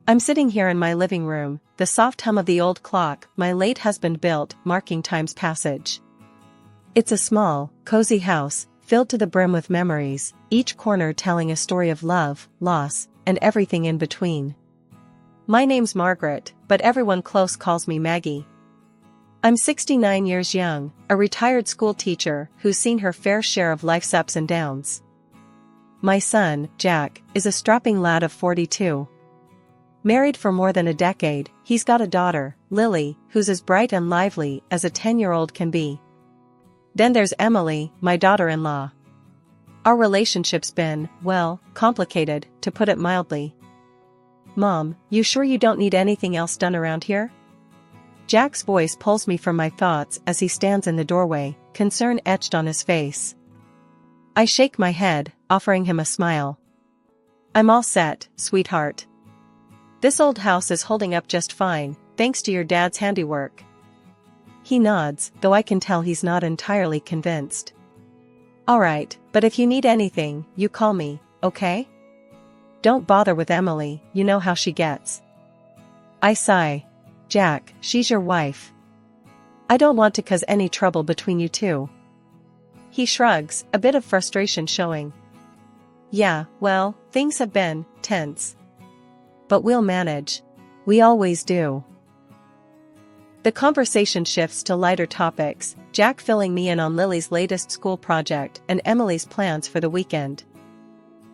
I'm sitting here in my living room, the soft hum of the old clock my late husband built marking time's passage. It's a small, cozy house, filled to the brim with memories, each corner telling a story of love, loss, and everything in between. My name's Margaret, but everyone close calls me Maggie. I'm 69 years young, a retired school teacher who's seen her fair share of life's ups and downs. My son, Jack, is a strapping lad of 42. Married for more than a decade, he's got a daughter, Lily, who's as bright and lively as a 10-year-old can be. Then there's Emily, my daughter-in-law. Our relationship's been, well, complicated, to put it mildly. Mom, you sure you don't need anything else done around here? Jack's voice pulls me from my thoughts as he stands in the doorway, concern etched on his face. I shake my head, offering him a smile. I'm all set, sweetheart. This old house is holding up just fine, thanks to your dad's handiwork. He nods, though I can tell he's not entirely convinced. Alright, but if you need anything, you call me, okay? Don't bother with Emily, you know how she gets. I sigh. Jack, she's your wife. I don't want to cause any trouble between you two. He shrugs, a bit of frustration showing. Yeah, well, things have been tense. But we'll manage. We always do. The conversation shifts to lighter topics, Jack filling me in on Lily's latest school project and Emily's plans for the weekend.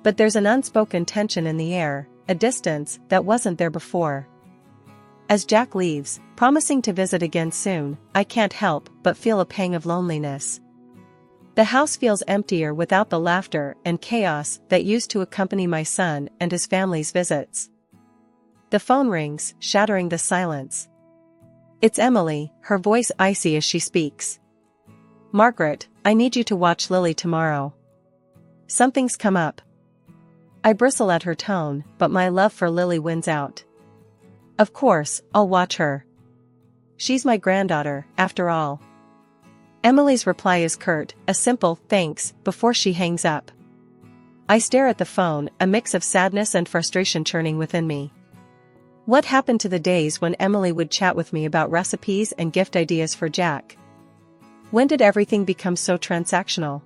But there's an unspoken tension in the air, a distance that wasn't there before. As Jack leaves, promising to visit again soon, I can't help but feel a pang of loneliness. The house feels emptier without the laughter and chaos that used to accompany my son and his family's visits. The phone rings, shattering the silence. It's Emily, her voice icy as she speaks. Margaret, I need you to watch Lily tomorrow. Something's come up. I bristle at her tone, but my love for Lily wins out. Of course, I'll watch her. She's my granddaughter, after all. Emily's reply is curt, a simple thanks, before she hangs up. I stare at the phone, a mix of sadness and frustration churning within me. What happened to the days when Emily would chat with me about recipes and gift ideas for Jack? When did everything become so transactional?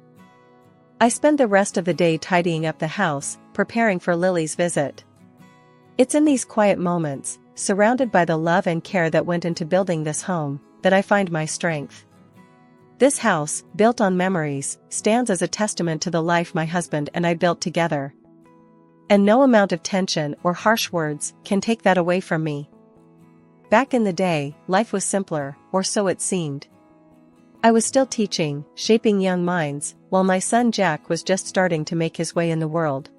I spend the rest of the day tidying up the house, preparing for Lily's visit. It's in these quiet moments, surrounded by the love and care that went into building this home, that I find my strength. This house, built on memories, stands as a testament to the life my husband and I built together. And no amount of tension or harsh words can take that away from me. Back in the day, life was simpler, or so it seemed. I was still teaching, shaping young minds, while my son Jack was just starting to make his way in the world.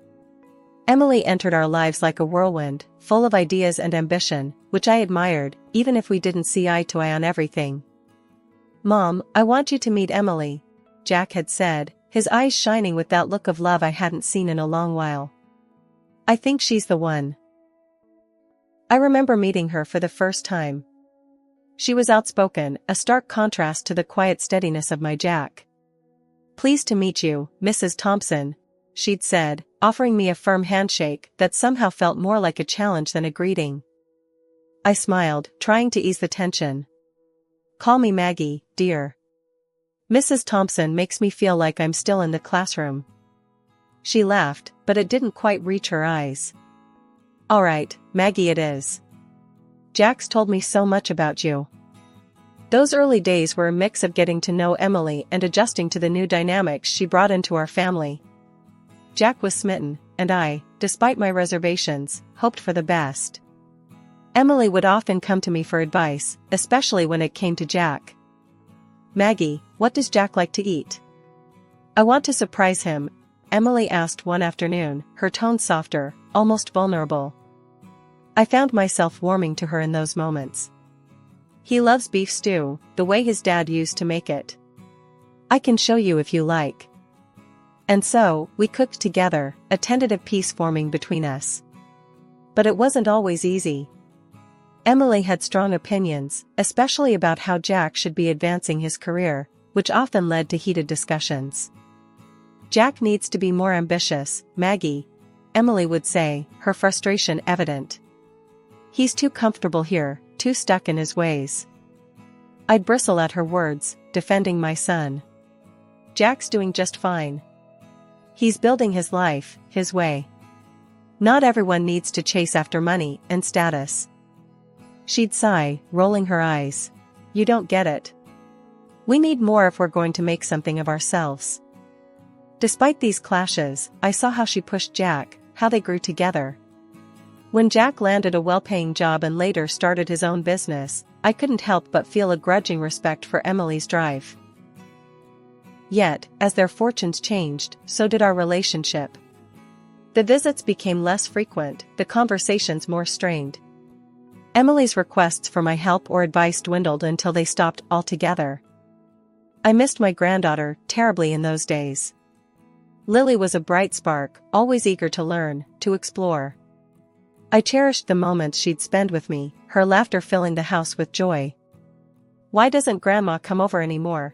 Emily entered our lives like a whirlwind, full of ideas and ambition, which I admired, even if we didn't see eye to eye on everything. Mom, I want you to meet Emily, Jack had said, his eyes shining with that look of love I hadn't seen in a long while. I think she's the one. I remember meeting her for the first time. She was outspoken, a stark contrast to the quiet steadiness of my Jack. Pleased to meet you, Mrs. Thompson, she'd said, offering me a firm handshake that somehow felt more like a challenge than a greeting. I smiled, trying to ease the tension. Call me Maggie, dear. Mrs. Thompson makes me feel like I'm still in the classroom. She laughed, but it didn't quite reach her eyes. All right, Maggie it is. Jack's told me so much about you. Those early days were a mix of getting to know Emily and adjusting to the new dynamics she brought into our family. Jack was smitten, and I, despite my reservations, hoped for the best. Emily would often come to me for advice, especially when it came to Jack. Maggie, what does Jack like to eat? I want to surprise him, Emily asked one afternoon, her tone softer, almost vulnerable. I found myself warming to her in those moments. He loves beef stew, the way his dad used to make it. I can show you if you like. And so, we cooked together, a tentative peace forming between us. But it wasn't always easy. Emily had strong opinions, especially about how Jack should be advancing his career, which often led to heated discussions. Jack needs to be more ambitious, Maggie, Emily would say, her frustration evident. He's too comfortable here, too stuck in his ways. I'd bristle at her words, defending my son. Jack's doing just fine. He's building his life, his way. Not everyone needs to chase after money and status. She'd sigh, rolling her eyes. You don't get it. We need more if we're going to make something of ourselves. Despite these clashes, I saw how she pushed Jack, how they grew together. When Jack landed a well-paying job and later started his own business, I couldn't help but feel a grudging respect for Emily's drive. Yet, as their fortunes changed, so did our relationship. The visits became less frequent, the conversations more strained. Emily's requests for my help or advice dwindled until they stopped altogether. I missed my granddaughter terribly in those days. Lily was a bright spark, always eager to learn, to explore. I cherished the moments she'd spend with me, her laughter filling the house with joy. Why doesn't Grandma come over anymore?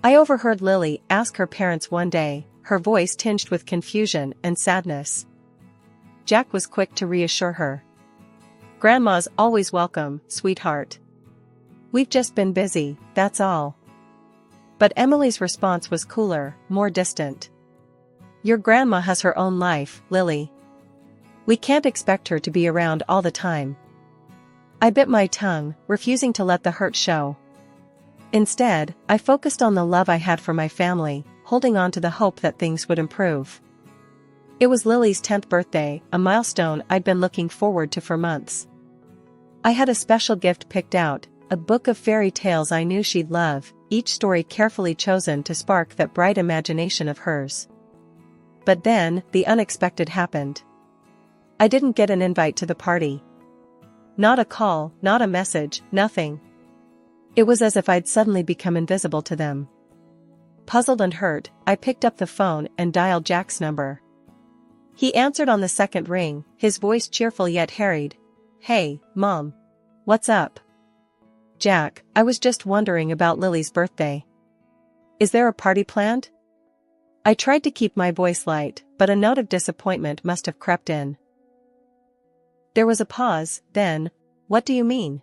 I overheard Lily ask her parents one day, her voice tinged with confusion and sadness. Jack was quick to reassure her. Grandma's always welcome, sweetheart. We've just been busy, that's all. But Emily's response was cooler, more distant. Your grandma has her own life, Lily. We can't expect her to be around all the time. I bit my tongue, refusing to let the hurt show. Instead, I focused on the love I had for my family, holding on to the hope that things would improve. It was Lily's 10th birthday, a milestone I'd been looking forward to for months. I had a special gift picked out, a book of fairy tales I knew she'd love, each story carefully chosen to spark that bright imagination of hers. But then, the unexpected happened. I didn't get an invite to the party. Not a call, not a message, nothing. It was as if I'd suddenly become invisible to them. Puzzled and hurt, I picked up the phone and dialed Jack's number. He answered on the second ring, his voice cheerful yet harried. Hey, Mom. What's up? Jack, I was just wondering about Lily's birthday. Is there a party planned? I tried to keep my voice light, but a note of disappointment must have crept in. There was a pause, then, what do you mean?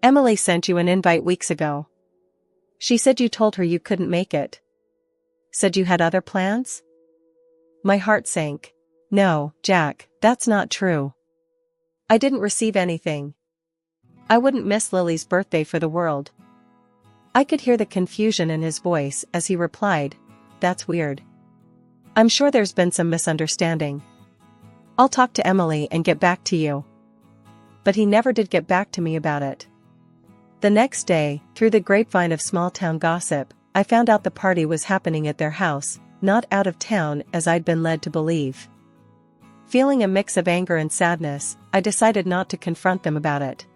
Emily sent you an invite weeks ago. She said you told her you couldn't make it. Said you had other plans? My heart sank. No, Jack, that's not true. I didn't receive anything. I wouldn't miss Lily's birthday for the world. I could hear the confusion in his voice as he replied, That's weird. I'm sure there's been some misunderstanding. I'll talk to Emily and get back to you. But he never did get back to me about it. The next day, through the grapevine of small-town gossip, I found out the party was happening at their house, not out of town as I'd been led to believe. Feeling a mix of anger and sadness, I decided not to confront them about it.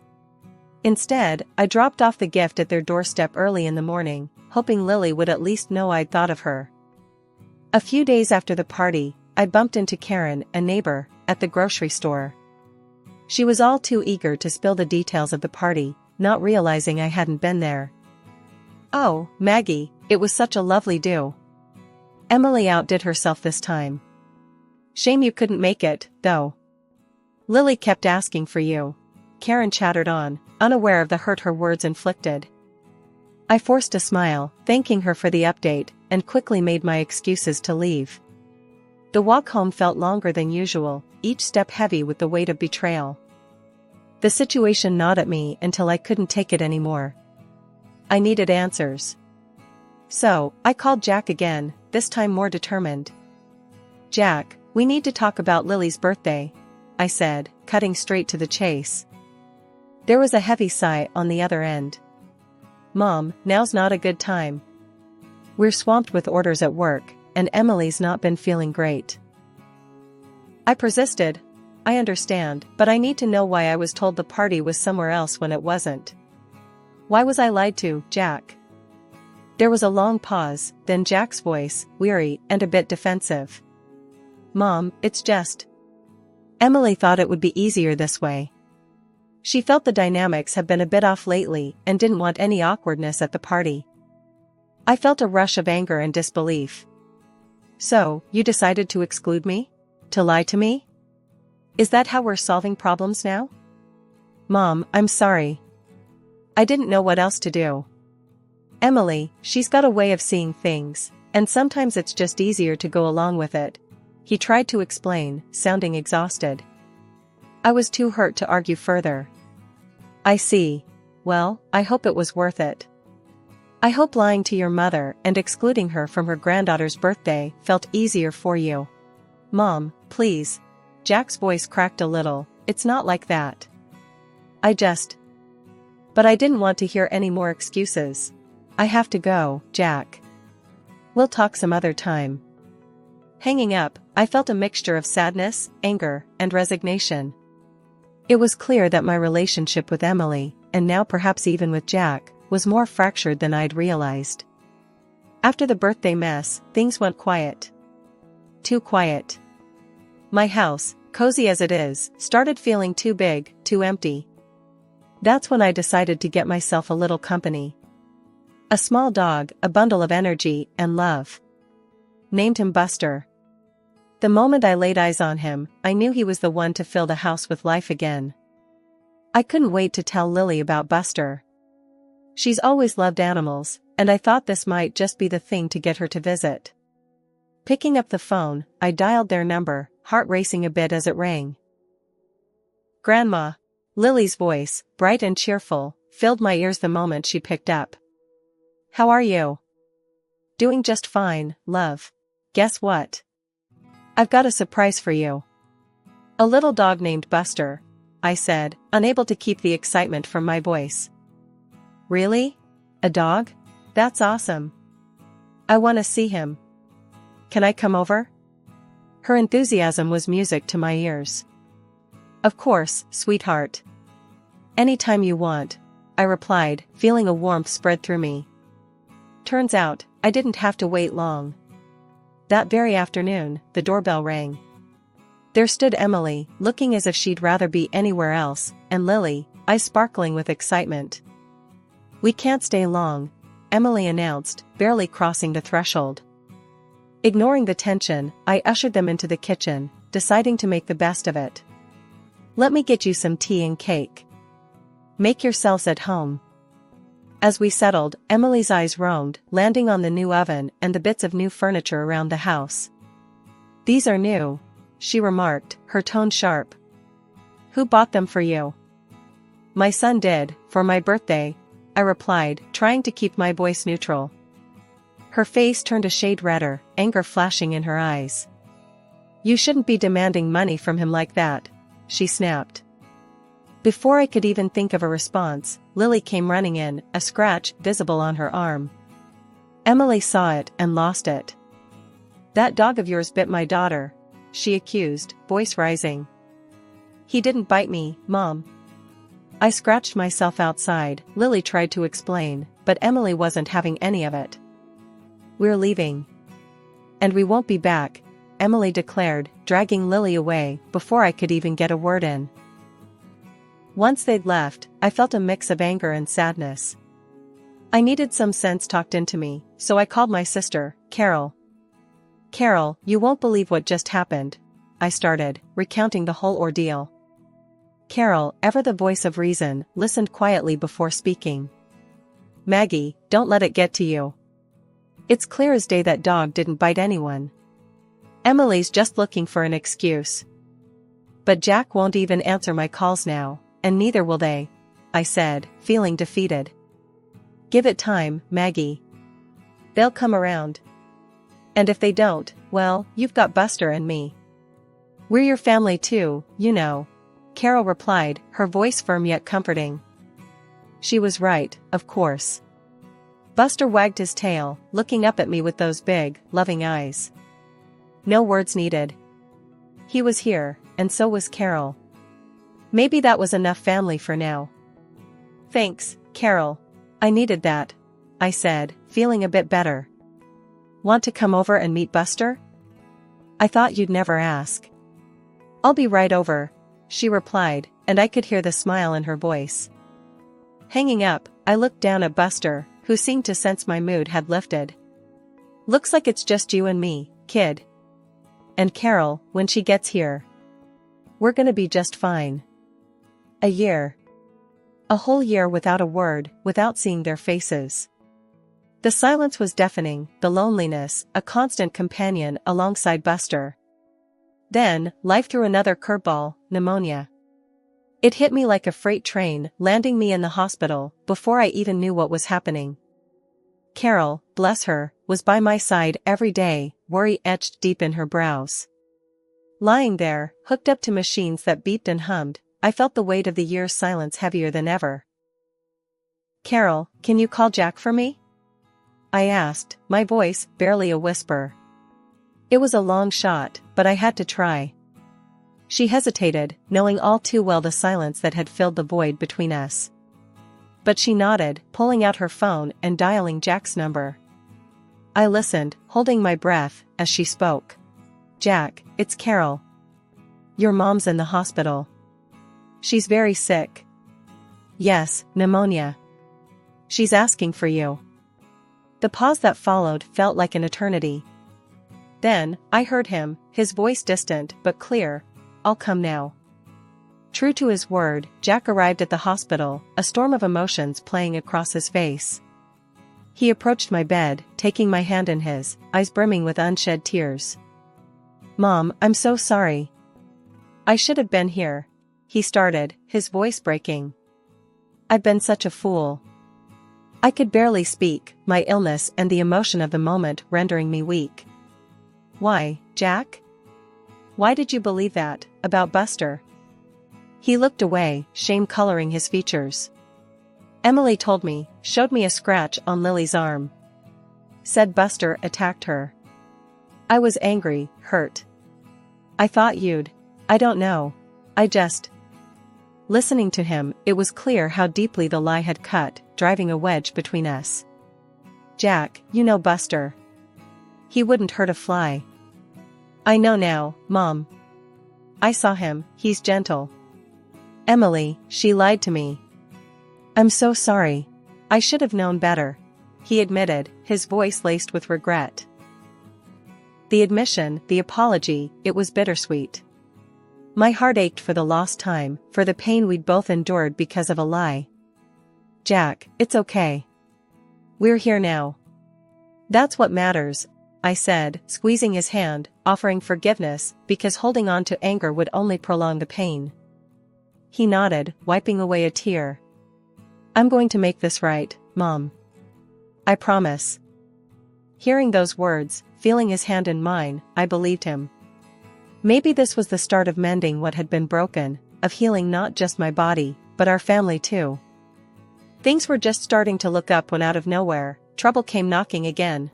Instead, I dropped off the gift at their doorstep early in the morning, hoping Lily would at least know I'd thought of her. A few days after the party, I bumped into Karen, a neighbor, at the grocery store. She was all too eager to spill the details of the party, not realizing I hadn't been there. Oh, Maggie, it was such a lovely do. Emily outdid herself this time. Shame you couldn't make it, though. Lily kept asking for you. Karen chattered on, unaware of the hurt her words inflicted. I forced a smile, thanking her for the update, and quickly made my excuses to leave. The walk home felt longer than usual, each step heavy with the weight of betrayal. The situation gnawed at me until I couldn't take it anymore. I needed answers. So, I called Jack again, this time more determined. Jack, we need to talk about Lily's birthday, I said, cutting straight to the chase. There was a heavy sigh on the other end. Mom, now's not a good time. We're swamped with orders at work, and Emily's not been feeling great. I persisted. I understand, but I need to know why I was told the party was somewhere else when it wasn't. Why was I lied to, Jack? There was a long pause, then Jack's voice, weary and a bit defensive. Mom, it's just. Emily thought it would be easier this way. She felt the dynamics had been a bit off lately and didn't want any awkwardness at the party. I felt a rush of anger and disbelief. So, you decided to exclude me? To lie to me? Is that how we're solving problems now? Mom, I'm sorry. I didn't know what else to do. Emily, she's got a way of seeing things, and sometimes it's just easier to go along with it. He tried to explain, sounding exhausted. I was too hurt to argue further. I see. Well, I hope it was worth it. I hope lying to your mother and excluding her from her granddaughter's birthday felt easier for you. Mom, please. Jack's voice cracked a little. It's not like that. But I didn't want to hear any more excuses. I have to go, Jack. We'll talk some other time. Hanging up, I felt a mixture of sadness, anger, and resignation. It was clear that my relationship with Emily, and now perhaps even with Jack, was more fractured than I'd realized. After the birthday mess, things went quiet. Too quiet. My house, cozy as it is, started feeling too big, too empty. That's when I decided to get myself a little company. A small dog, a bundle of energy and love. Named him Buster. The moment I laid eyes on him, I knew he was the one to fill the house with life again. I couldn't wait to tell Lily about Buster. She's always loved animals, and I thought this might just be the thing to get her to visit. Picking up the phone, I dialed their number, heart racing a bit as it rang. Grandma. Lily's voice, bright and cheerful, filled my ears the moment she picked up. How are you? Doing just fine, love. Guess what? I've got a surprise for you. A little dog named Buster, I said, unable to keep the excitement from my voice. Really? A dog? That's awesome. I want to see him. Can I come over? Her enthusiasm was music to my ears. Of course, sweetheart. Anytime you want, I replied, feeling a warmth spread through me. Turns out, I didn't have to wait long. That very afternoon, the doorbell rang. There stood Emily, looking as if she'd rather be anywhere else, and Lily, eyes sparkling with excitement. We can't stay long, Emily announced, barely crossing the threshold. Ignoring the tension, I ushered them into the kitchen, deciding to make the best of it. Let me get you some tea and cake. Make yourselves at home. As we settled, Emily's eyes roamed, landing on the new oven and the bits of new furniture around the house. These are new, she remarked, her tone sharp. Who bought them for you? My son did, for my birthday, I replied, trying to keep my voice neutral. Her face turned a shade redder, anger flashing in her eyes. You shouldn't be demanding money from him like that, she snapped. Before I could even think of a response, Lily came running in, a scratch visible on her arm. Emily saw it and lost it. That dog of yours bit my daughter, she accused, voice rising. He didn't bite me, Mom. I scratched myself outside, Lily tried to explain, but Emily wasn't having any of it. We're leaving. And we won't be back, Emily declared, dragging Lily away, before I could even get a word in. Once they'd left, I felt a mix of anger and sadness. I needed some sense talked into me, so I called my sister, Carol. Carol, you won't believe what just happened, I started, recounting the whole ordeal. Carol, ever the voice of reason, listened quietly before speaking. Maggie, don't let it get to you. It's clear as day that dog didn't bite anyone. Emily's just looking for an excuse. But Jack won't even answer my calls now, and neither will they, I said, feeling defeated. Give it time, Maggie. They'll come around. And if they don't, well, you've got Buster and me. We're your family too, you know, Carol replied, her voice firm yet comforting. She was right, of course. Buster wagged his tail, looking up at me with those big, loving eyes. No words needed. He was here, and so was Carol. Maybe that was enough family for now. Thanks, Carol. I needed that, I said, feeling a bit better. Want to come over and meet Buster? I thought you'd never ask. I'll be right over, she replied, and I could hear the smile in her voice. Hanging up, I looked down at Buster, who seemed to sense my mood had lifted. Looks like it's just you and me, kid. And Carol, when she gets here. We're gonna be just fine. A year. A whole year without a word, without seeing their faces. The silence was deafening, the loneliness, a constant companion alongside Buster. Then, life threw another curveball, pneumonia. It hit me like a freight train, landing me in the hospital, before I even knew what was happening. Carol, bless her, was by my side every day, worry etched deep in her brows. Lying there, hooked up to machines that beeped and hummed, I felt the weight of the year's silence heavier than ever. "Carol, can you call Jack for me?" I asked, my voice barely a whisper. It was a long shot, but I had to try. She hesitated, knowing all too well the silence that had filled the void between us. But she nodded, pulling out her phone and dialing Jack's number. I listened, holding my breath, as she spoke. "Jack, it's Carol. Your mom's in the hospital. She's very sick." "Yes, pneumonia. She's asking for you." The pause that followed felt like an eternity. Then, I heard him, his voice distant but clear. "I'll come now." True to his word, Jack arrived at the hospital, a storm of emotions playing across his face. He approached my bed, taking my hand in his, eyes brimming with unshed tears. "Mom, I'm so sorry. I should have been here," he started, his voice breaking. "I've been such a fool." I could barely speak, my illness and the emotion of the moment rendering me weak. "Why, Jack? Why did you believe that, about Buster?" He looked away, shame coloring his features. "Emily told me, showed me a scratch on Lily's arm. Said Buster attacked her. I was angry, hurt. I thought you'd. I don't know. I just..." Listening to him, it was clear how deeply the lie had cut, driving a wedge between us. "Jack, you know Buster. He wouldn't hurt a fly." "I know now, Mom. I saw him, he's gentle." "Emily, she lied to me. I'm so sorry. I should have known better," he admitted, his voice laced with regret. The admission, the apology, it was bittersweet. My heart ached for the lost time, for the pain we'd both endured because of a lie. "Jack, it's okay. We're here now. That's what matters," I said, squeezing his hand, offering forgiveness, because holding on to anger would only prolong the pain. He nodded, wiping away a tear. "I'm going to make this right, Mom. I promise." Hearing those words, feeling his hand in mine, I believed him. Maybe this was the start of mending what had been broken, of healing not just my body, but our family too. Things were just starting to look up when out of nowhere, trouble came knocking again.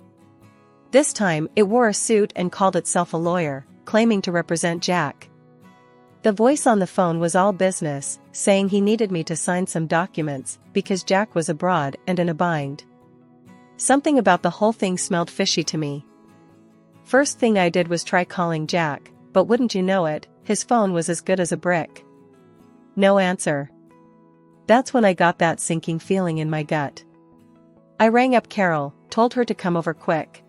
This time, it wore a suit and called itself a lawyer, claiming to represent Jack. The voice on the phone was all business, saying he needed me to sign some documents, because Jack was abroad and in a bind. Something about the whole thing smelled fishy to me. First thing I did was try calling Jack, but wouldn't you know it, his phone was as good as a brick. No answer. That's when I got that sinking feeling in my gut. I rang up Carol, told her to come over quick.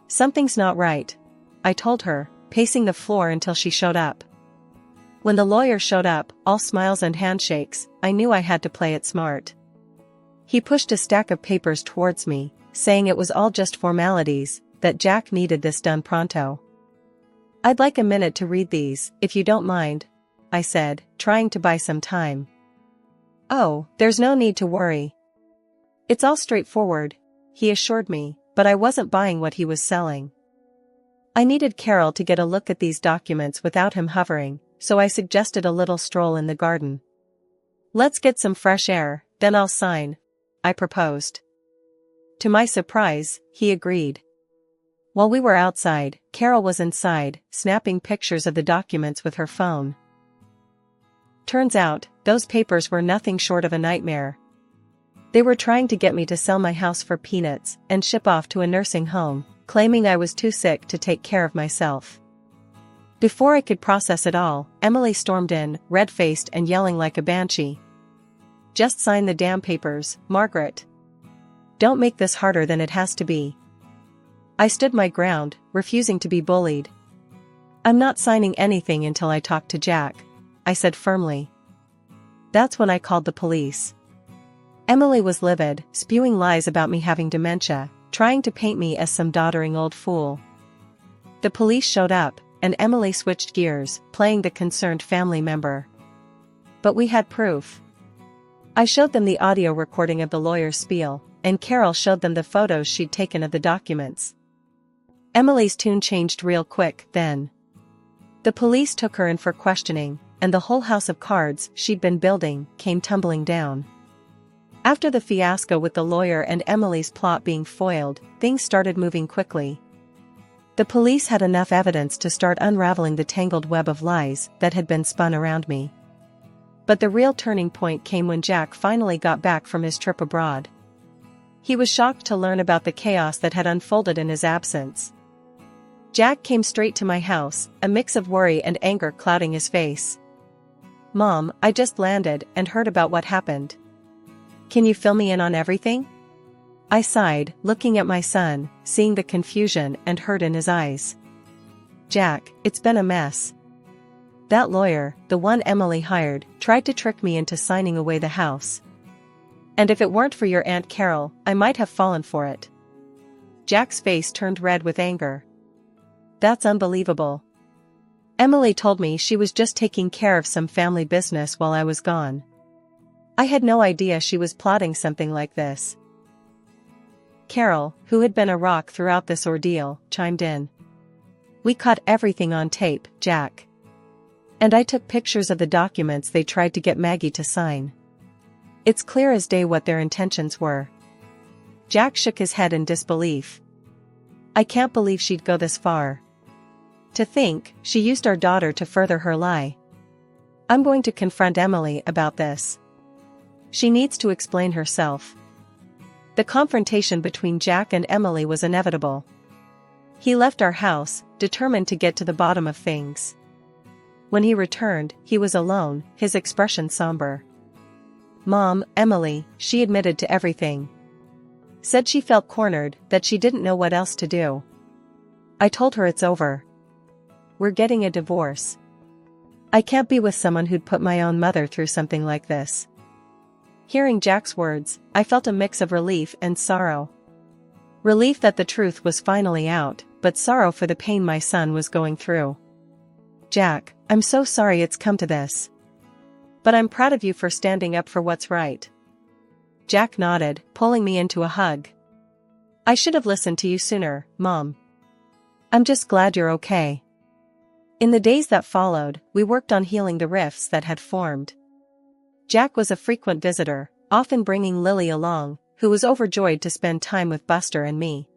"Something's not right," I told her, pacing the floor until she showed up. When the lawyer showed up, all smiles and handshakes, I knew I had to play it smart. He pushed a stack of papers towards me, saying it was all just formalities, that Jack needed this done pronto. "I'd like a minute to read these, if you don't mind," I said, trying to buy some time. "Oh, there's no need to worry. It's all straightforward," he assured me, but I wasn't buying what he was selling. I needed Carol to get a look at these documents without him hovering, so I suggested a little stroll in the garden. "Let's get some fresh air, then I'll sign," I proposed. To my surprise, he agreed. While we were outside, Carol was inside, snapping pictures of the documents with her phone. Turns out, those papers were nothing short of a nightmare. They were trying to get me to sell my house for peanuts and ship off to a nursing home, claiming I was too sick to take care of myself. Before I could process it all, Emily stormed in, red-faced and yelling like a banshee. "Just sign the damn papers, Margaret. Don't make this harder than it has to be." I stood my ground, refusing to be bullied. "I'm not signing anything until I talk to Jack," I said firmly. That's when I called the police. Emily was livid, spewing lies about me having dementia, trying to paint me as some doddering old fool. The police showed up, and Emily switched gears, playing the concerned family member. But we had proof. I showed them the audio recording of the lawyer's spiel, and Carol showed them the photos she'd taken of the documents. Emily's tune changed real quick, then. The police took her in for questioning, and the whole house of cards she'd been building came tumbling down. After the fiasco with the lawyer and Emily's plot being foiled, things started moving quickly. The police had enough evidence to start unraveling the tangled web of lies that had been spun around me. But the real turning point came when Jack finally got back from his trip abroad. He was shocked to learn about the chaos that had unfolded in his absence. Jack came straight to my house, a mix of worry and anger clouding his face. "Mom, I just landed and heard about what happened. Can you fill me in on everything?" I sighed, looking at my son, seeing the confusion and hurt in his eyes. "Jack, it's been a mess. That lawyer, the one Emily hired, tried to trick me into signing away the house. And if it weren't for your Aunt Carol, I might have fallen for it." Jack's face turned red with anger. "That's unbelievable. Emily told me she was just taking care of some family business while I was gone. I had no idea she was plotting something like this." Carol, who had been a rock throughout this ordeal, chimed in. "We caught everything on tape, Jack. And I took pictures of the documents they tried to get Maggie to sign. It's clear as day what their intentions were." Jack shook his head in disbelief. "I can't believe she'd go this far. To think, she used our daughter to further her lie. I'm going to confront Emily about this. She needs to explain herself." The confrontation between Jack and Emily was inevitable. He left our house, determined to get to the bottom of things. When he returned, he was alone, his expression somber. "Mom, Emily," she admitted to everything. "Said she felt cornered, that she didn't know what else to do. I told her it's over. We're getting a divorce. I can't be with someone who'd put my own mother through something like this." Hearing Jack's words, I felt a mix of relief and sorrow. Relief that the truth was finally out, but sorrow for the pain my son was going through. "Jack, I'm so sorry it's come to this. But I'm proud of you for standing up for what's right." Jack nodded, pulling me into a hug. "I should have listened to you sooner, Mom. I'm just glad you're okay." In the days that followed, we worked on healing the rifts that had formed. Jack was a frequent visitor, often bringing Lily along, who was overjoyed to spend time with Buster and me.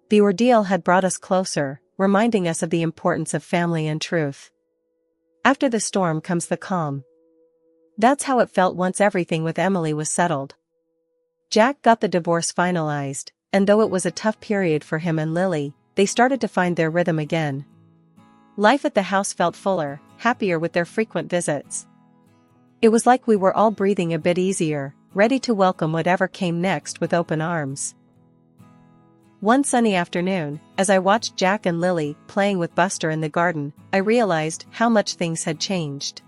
The ordeal had brought us closer, reminding us of the importance of family and truth. After the storm comes the calm. That's how it felt once everything with Emily was settled. Jack got the divorce finalized, and though it was a tough period for him and Lily, they started to find their rhythm again. Life at the house felt fuller, happier with their frequent visits. It was like we were all breathing a bit easier, ready to welcome whatever came next with open arms. One sunny afternoon, as I watched Jack and Lily playing with Buster in the garden, I realized how much things had changed.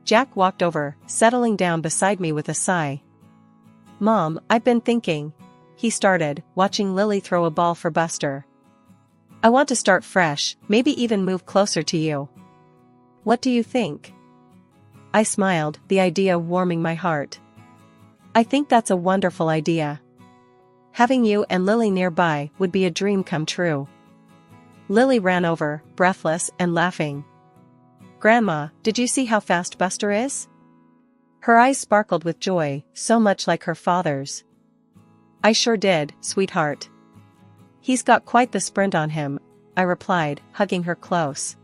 Jack walked over, settling down beside me with a sigh. "Mom, I've been thinking," he started, watching Lily throw a ball for Buster. "I want to start fresh, maybe even move closer to you. What do you think?" I smiled, the idea warming my heart. "I think that's a wonderful idea. Having you and Lily nearby would be a dream come true." Lily ran over, breathless and laughing. "Grandma, did you see how fast Buster is?" Her eyes sparkled with joy, so much like her father's. "I sure did, sweetheart. He's got quite the sprint on him," I replied, hugging her close.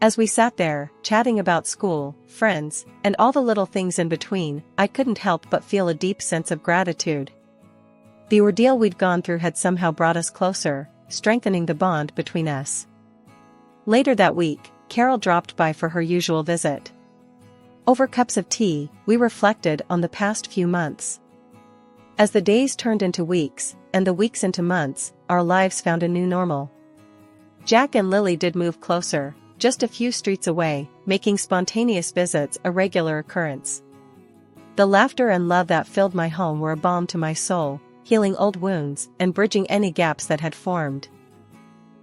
As we sat there, chatting about school, friends, and all the little things in between, I couldn't help but feel a deep sense of gratitude. The ordeal we'd gone through had somehow brought us closer, strengthening the bond between us. Later that week, Carol dropped by for her usual visit. Over cups of tea, we reflected on the past few months. As the days turned into weeks, and the weeks into months, our lives found a new normal. Jack and Lily did move closer, just a few streets away, making spontaneous visits a regular occurrence. The laughter and love that filled my home were a balm to my soul, healing old wounds and bridging any gaps that had formed.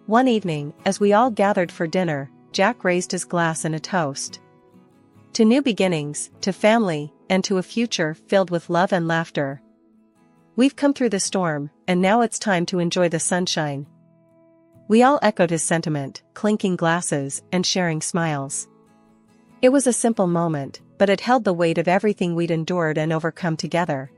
One evening, as we all gathered for dinner, Jack raised his glass in a toast. To new beginnings, to family, and to a future filled with love and laughter. We've come through the storm, and now it's time to enjoy the sunshine. We all echoed his sentiment, clinking glasses and sharing smiles. It was a simple moment, but it held the weight of everything we'd endured and overcome together.